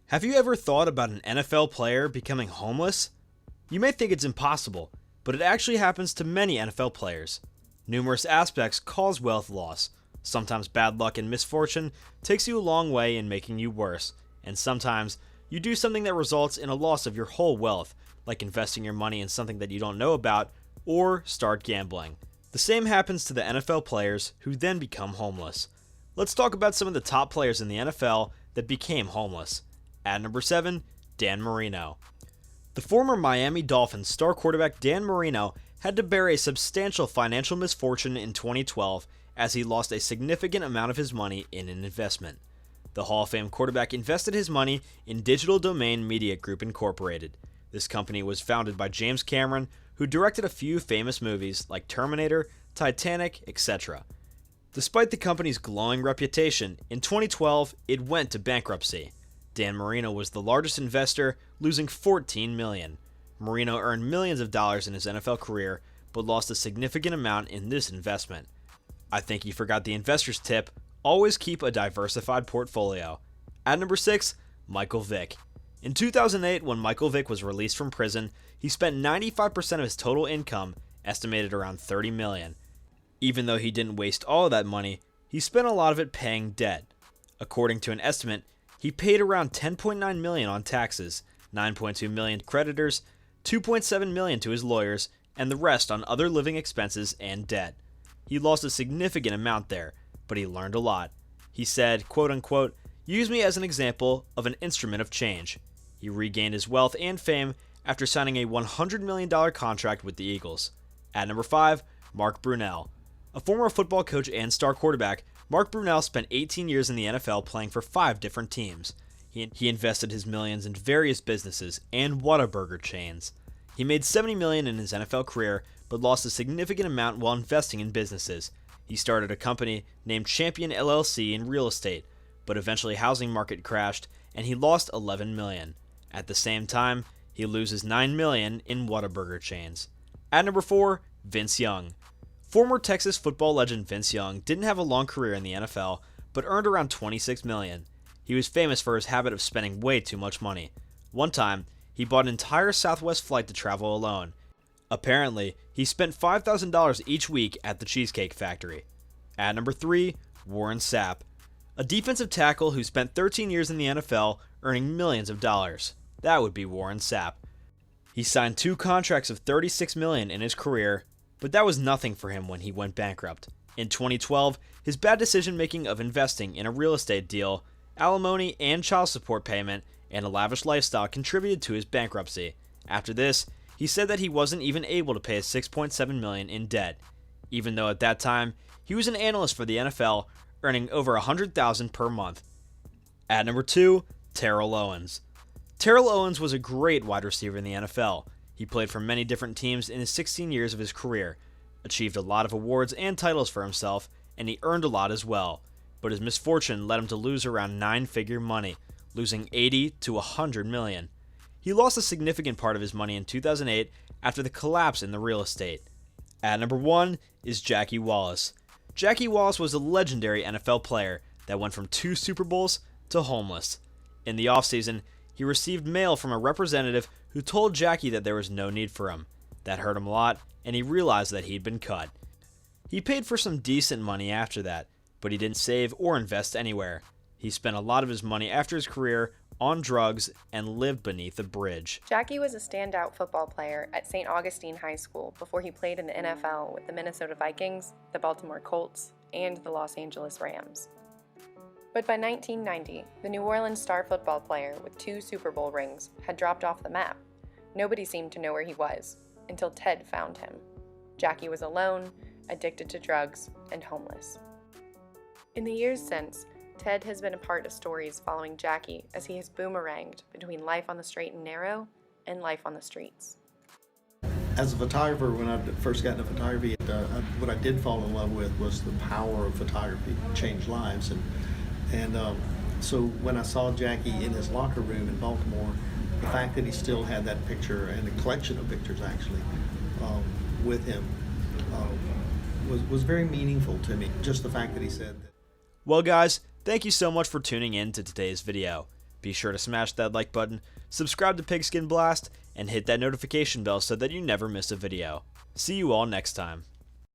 Have you ever thought about an NFL player becoming homeless? You may think it's impossible, but it actually happens to many NFL players. Numerous aspects cause wealth loss. Sometimes bad luck and misfortune takes you a long way in making you worse, and sometimes you do something that results in a loss of your whole wealth, like investing your money in something that you don't know about, or start gambling. The same happens to the NFL players who then become homeless. Let's talk about some of the top players in the NFL that became homeless. At number 7, Dan Marino. The former Miami Dolphins star quarterback Dan Marino had to bear a substantial financial misfortune in 2012 as he lost a significant amount of his money in an investment. The Hall of Fame quarterback invested his money in Digital Domain Media Group Incorporated. This company was founded by James Cameron, who directed a few famous movies like Terminator, Titanic, etc. Despite the company's glowing reputation, in 2012 it went to bankruptcy. Dan Marino was the largest investor, losing $14 million. Marino earned millions of dollars in his NFL career, but lost a significant amount in this investment. I think you forgot the investor's tip: always keep a diversified portfolio. At number 6, Michael Vick. In 2008, when Michael Vick was released from prison, he spent 95% of his total income, estimated around $30 million. Even though he didn't waste all of that money, he spent a lot of it paying debt. According to an estimate, he paid around $10.9 million on taxes, $9.2 million to creditors, $2.7 million to his lawyers, and the rest on other living expenses and debt. He lost a significant amount there, but he learned a lot. He said, quote unquote, "Use me as an example of an instrument of change." He regained his wealth and fame after signing a $100 million contract with the Eagles. At number 5, Mark Brunell. A former football coach and star quarterback, Mark Brunell spent 18 years in the NFL playing for 5 different teams. He invested his millions in various businesses and Whataburger chains. He made $70 million in his NFL career, but lost a significant amount while investing in businesses. He started a company named Champion LLC in real estate, but eventually housing market crashed and he lost $11 million. At the same time, he loses $9 million in Whataburger chains. At number 4, Vince Young. Former Texas football legend Vince Young didn't have a long career in the NFL, but earned around $26 million. He was famous for his habit of spending way too much money. One time, he bought an entire Southwest flight to travel alone. Apparently, he spent $5,000 each week at the Cheesecake Factory. At number 3, Warren Sapp. A defensive tackle who spent 13 years in the NFL, earning millions of dollars. That would be Warren Sapp. He signed 2 contracts of $36 million in his career, but that was nothing for him when he went bankrupt. In 2012, his bad decision-making of investing in a real estate deal, alimony and child support payment, and a lavish lifestyle contributed to his bankruptcy. After this, he said that he wasn't even able to pay his $6.7 million in debt, even though at that time, he was an analyst for the NFL, earning over $100,000 per month. At number 2, Terrell Owens. Terrell Owens was a great wide receiver in the NFL. He played for many different teams in his 16 years of his career, achieved a lot of awards and titles for himself, and he earned a lot as well. But his misfortune led him to lose around 9-figure money, losing $80 to $100 million. He lost a significant part of his money in 2008 after the collapse in the real estate. At number 1 is Jackie Wallace. Jackie Wallace was a legendary NFL player that went from 2 Super Bowls to homeless. In the offseason, he received mail from a representative who told Jackie that there was no need for him. That hurt him a lot, and he realized that he'd been cut. He paid for some decent money after that, but he didn't save or invest anywhere. He spent a lot of his money after his career on drugs and lived beneath a bridge. Jackie was a standout football player at St. Augustine High School before he played in the NFL with the Minnesota Vikings, the Baltimore Colts, and the Los Angeles Rams. But by 1990, the New Orleans star football player with 2 Super Bowl rings had dropped off the map. Nobody seemed to know where he was, until Ted found him. Jackie was alone, addicted to drugs, and homeless. In the years since, Ted has been a part of stories following Jackie as he has boomeranged between life on the straight and narrow and life on the streets. As a photographer, when I first got into photography, what I did fall in love with was the power of photography to change lives. So when I saw Jackie in his locker room in Baltimore, the fact that he still had that picture and a collection of pictures actually with him was very meaningful to me. Just the fact that he said that. Well guys, thank you so much for tuning in to today's video. Be sure to smash that like button, subscribe to Pigskin Blast, and hit that notification bell so that you never miss a video. See you all next time.